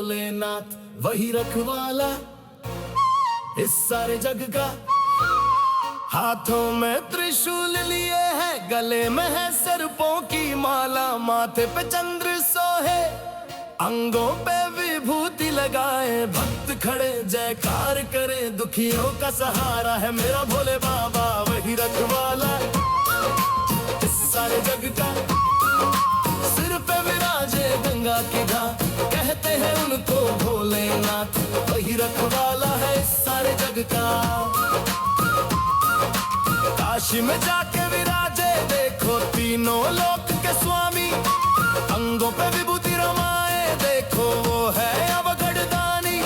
भोलेनाथ वही रखवाला इस सारे जग का। हाथों में त्रिशूल लिए है, गले में है सर्पों की माला, माथे पे चंद्र सोहे, अंगों पे विभूति लगाए, भक्त खड़े जयकार करे, दुखियों का सहारा है मेरा भोले बाबा वही रखवाला इस सारे जग का। सिर पे विराजे गंगा की धार, कहते हैं उनको भोलेनाथ वही रखवाला है इस सारे जग का। काशी में जाके विराजे देखो तीनों लोक के स्वामी, अंगों पे विभूति रमाए देखो वो है अवगढ़दानी,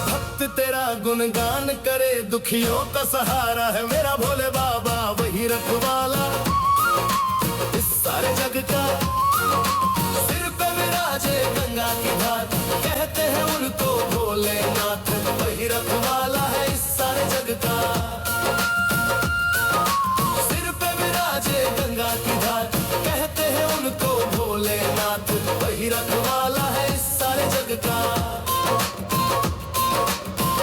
भक्त तेरा गुणगान करे, दुखियों का सहारा है मेरा भोले बाबा वही रखवाला इस सारे जग का। सिर पे विराजे गंगा की धार, कहते हैं उनको भोलेनाथ वही रखवाला है इस सारे जग का। सिर पे विराजे गंगा की धार, कहते हैं उनको भोलेनाथ वही रखवाला है इस सारे जग का।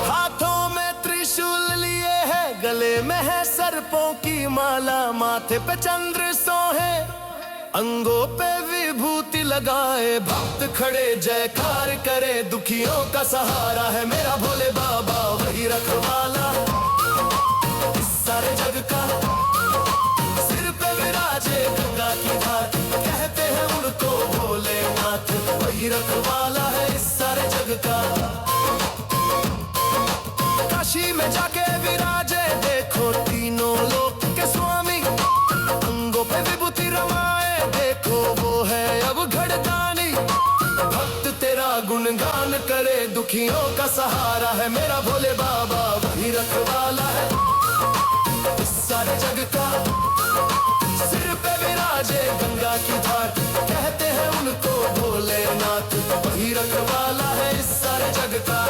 हाथों में त्रिशूल लिए है, गले में है सर्पों की माला, माथे पे चंद्र सोहे, अंगों पे विभूति लगाए, भक्त खड़े जयकार करे, दुखियों का सहारा है मेरा भोले बाबा वही रखवाला इस सारे जग का। सिर पे विराजे गंगा की धार, कहते हैं उनको भोलेनाथ वही रखवाला है इस सारे जग का। काशी में जाके विराजे देखो तीनों लोक के स्वामी, अंगों पे विभूति रमाए देखो वो है अवगढ़दानी, भक्त तेरा गुणगान करे, दुखियों का सहारा है मेरा भोले बाबा वही रखवाला है इस सारे जग का। सिर पे विराजे गंगा की धार, कहते हैं उनको भोलेनाथ वही रखवाला है इस सारे जग का।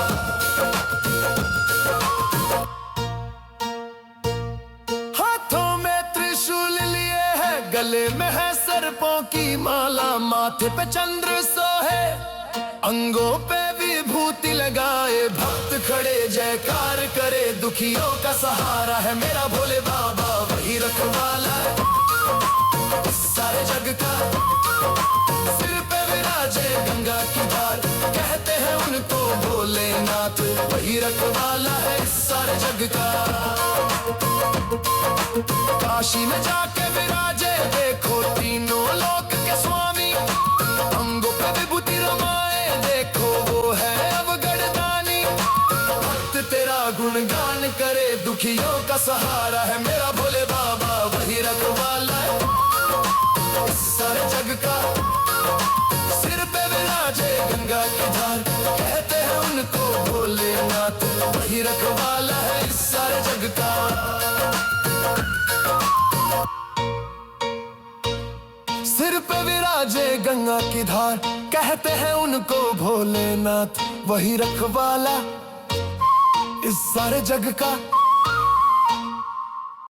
हाथों में त्रिशूल लिए है, गले में है सर्पों की माला, माथे पे चंद्र सोहे, अंगों पे विभूति लगाए, भक्त खड़े जयकार करे, दुखियों का सहारा है मेरा भोले बाबा वही रखवाला है इस सारे जग का। सिर पे विराजे गंगा की धार, कहते हैं उनको भोलेनाथ वही रखवाला है इस सारे जग का। काशी में जाके विराजे देखो तीनों लोक के स्वामी, अंगों पे विभूति रमाए देखो वो है अवगढ़दानी, भक्त तेरा गुणगान करे, दुखियों का सहारा है मेरा भोले बाबा वही रखवाला है इस सारे जग का। सिर पे विराजे गंगा की धार, कहते हैं उनको भोलेनाथ वही रखवाला है इस सारे जग का। सिर पे विराजे गंगा की धार, कहते हैं उनको भोलेनाथ वही रखवाला इस सारे जग का।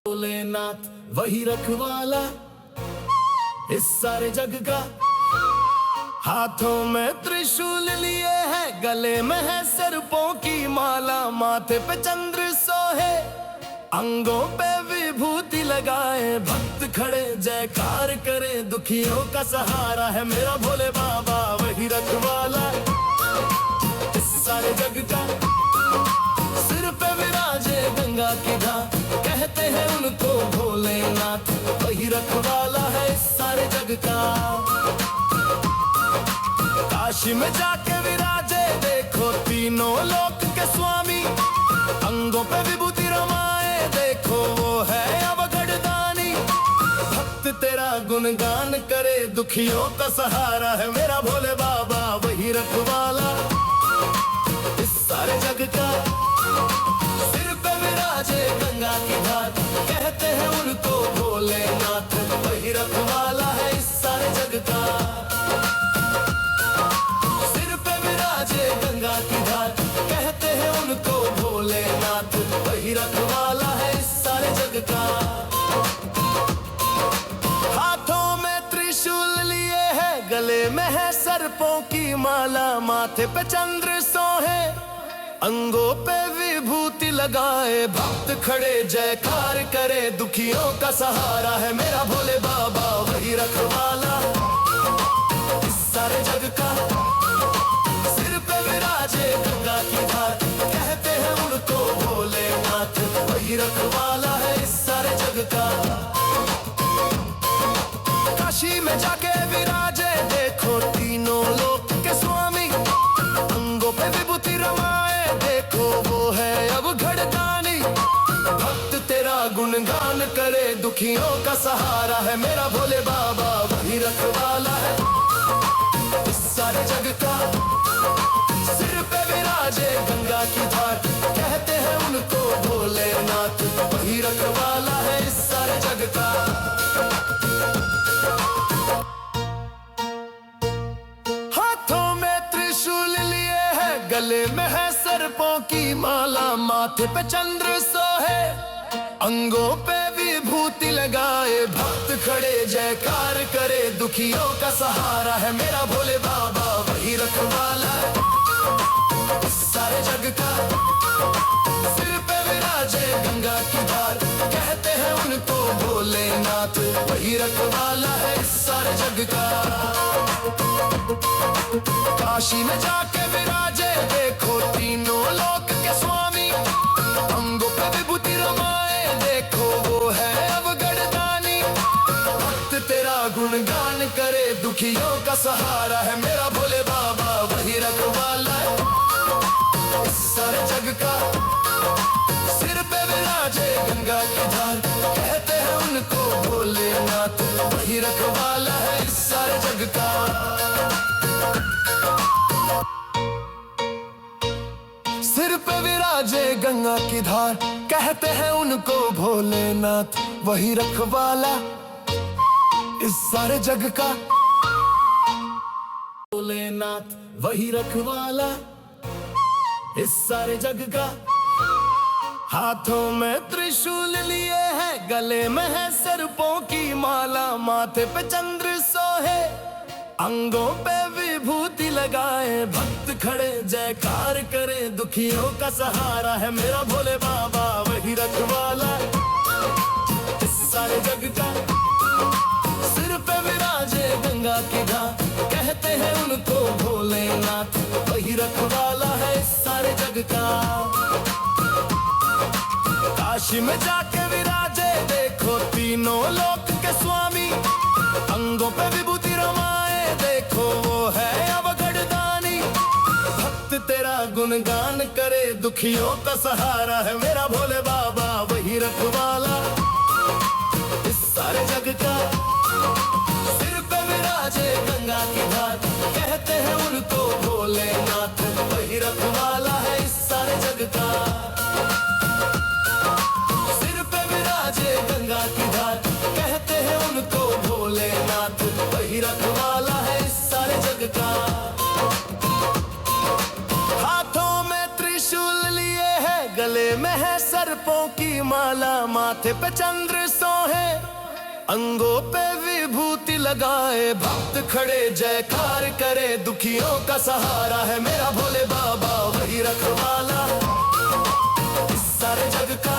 भोलेनाथ वही रखवाला इस सारे जग का। हाथों में त्रिशूल लिए है, गले में है सर्पों की माला, माथे पे चंद्र सोहे, अंगों पे विभूति लगाए, भक्त खड़े जयकार करे, दुखियों का सहारा है मेरा भोले बाबा वही रखवाला इस सारे जग का। सिर पे विराजे गंगा की धार, कहते हैं उनको भोलेनाथ वही रखवाला है इस सारे जग का। काशी में जाके विराजे देखो तीनों लोक के स्वामी, अंगों पे विभूति रमाए देखो वो है अवगढ़दानी, भक्त तेरा गुणगान करे, दुखियों का सहारा है मेरा भोले बाबा वही रखवाला इस सारे जग का। सिर पे विराजे गंगा की धार, कहते हैं उनको भोलेनाथ वही रखवाला है इस सारे जग का। सिर पे विराजे गंगा की धार, कहते हैं उनको भोलेनाथ वही रखवाला है इस सारे जग का। हाथों में त्रिशूल लिए है, गले में है सर्पों की माला, माथे पे चंद्र सोहे, अंगों पे विभूति लगाए, भक्त खड़े जयकार करे, दुखियों का सहारा है मेरा भोले बाबा वही रखवाला इस सारे जग का। सिर पे विराजे गंगा की धार, कहते हैं उनको भोलेनाथ वही रखवाला है इस सारे जग का। काशी में जाके विराजे देखो तीनों लोक के स्वामी, अंगों पे विभूति रमाए देखो वो है अब घड़दानी, भक्त तेरा गुणगान करे, दुखियों का सहारा है मेरा भोले बाबा वही रखवाला है इस सारे जग का। सिर पे विराजे गंगा की धार, कहते हैं उनको भोलेनाथ वही रखवाला है इस सारे जग का। हाथों में त्रिशूल लिए है, गले में है सर्पों की माला, माथे पे चंद्र सोहे, अंगों पे विभूति लगाए, भक्त खड़े जयकार करे, दुखियों का सहारा है मेरा भोले बाबा वही रखवाला है इस सारे जग का। सिर पे विराजे गंगा की धार, कहते हैं उनको भोलेनाथ वही रखवाला है इस सारे जग का। काशी में जाके विराजे देखो तीनों लोक के स्वामी, अंगों पे विभूति रमाए देखो वो है अब गड़दानी, भक्त तेरा गुणगान करे, दुखियों का सहारा है मेरा भोले बाबा वही रखवाला है इस सारे जग का। सिर पे विराजे गंगा की धार, कहते हैं उनको भोलेनाथ वही रखवाला है इस सारे जग का। सिर पे विराजे गंगा की धार, कहते हैं उनको भोलेनाथ वही रखवाला इस सारे जग का। भोलेनाथ वही रखवाला इस सारे जग का। हाथों में त्रिशूल लिए है, गले में है सर्पों की माला, माथे पे चंद्र सोहे, अंगों पे विभूति लगाए, भक्त खड़े जयकार करे, दुखियों का सहारा है मेरा भोले बाबा वही रखवाला इस सारे जग का। सिर पे विराजे गंगा की धार, कहते हैं उनको भोलेनाथ वही रखवाला है इस सारे जग का। काशी में जाके विराजे देखो तीनों लोक के स्वामी, अंगों पे विभूति रमाए देखो वो है अब गड़दानी, भक्त तेरा गुणगान करे, दुखियों का सहारा है मेरा भोले बाबा वही रखवाला इस सारे जग का। सिर पे विराजे गंगा की धार, कहते हैं उनको भोलेनाथ वही रखवाला है इस सारे जग का। सिर पे विराजे गंगा की धार, कहते हैं उनको भोलेनाथ वही रखवाला है इस सारे जग का। हाथों में त्रिशूल लिए है, गले में है सर्पों की माला, माथे पे चंद्र सोहे, अंगों पे विभूति लगाए, भक्त खड़े जयकार करे, दुखियों का सहारा है मेरा भोले बाबा वही रखवाला इस सारे जग का।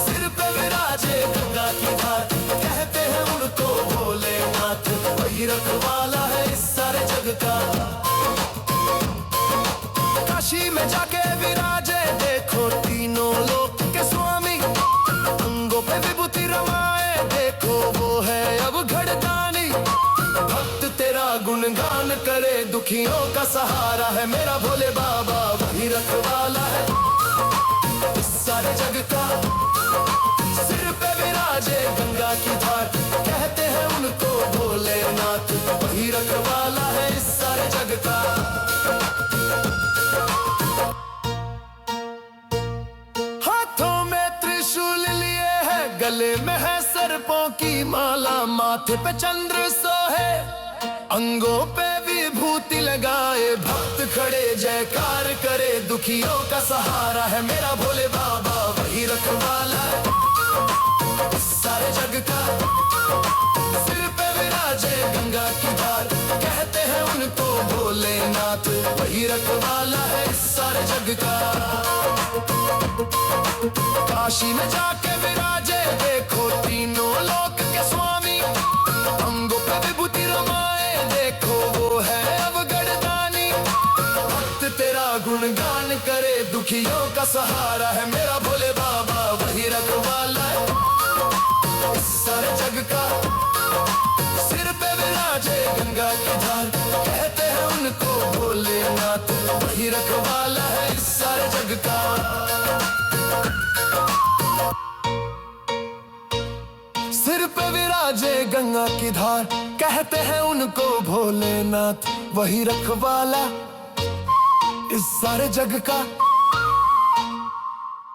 सिर पे विराजे गंगा की धार, कहते हैं उनको भोलेनाथ वही रखवाला है इस सारे जग का। काशी में जाके विराजे देखो तीनों लोक के स्वामी, अंगों पे विभूति रमाए देखो वो है अब घड़दानी, भक्त तेरा गुणगान करे, दुखियों का सहारा है मेरा भोले बाबा वही रखवाला है इस सारे जग का। सिर पे विराजे गंगा की धार, कहते हैं उनको भोलेनाथ वही रखवाला है इस सारे जग का। हाथों में त्रिशूल लिए है, गले में है सर्पों की माला, माथे पे चंद्र सोहे, अंगों पे विभूति लगाए, भक्त खड़े जयकार करे, दुखियों का सहारा है मेरा भोले बाबा वही रखवाला इस सारे जग का। सिर पे विराजे गंगा की धार, कहते हैं उनको भोलेनाथ, वही रखवाला है इस सारे जग का। काशी में जाके विराजे देखो तीनों लोक के स्वामी, अंगों पे विभूति रमाए देखो वो है अवगढ़दानी। भक्त तेरा गुणगान करे, दुखियों का सहारा है मेरा भोले बाबा, वही रखवाला है इस सारे जग का। सिर पे विराजे गंगा की धार, कहते हैं उनको भोलेनाथ, वही रखवाला है इस सारे जग का। सिर पे विराजे गंगा की धार, कहते हैं उनको भोलेनाथ, वही रखवाला इस सारे जग का।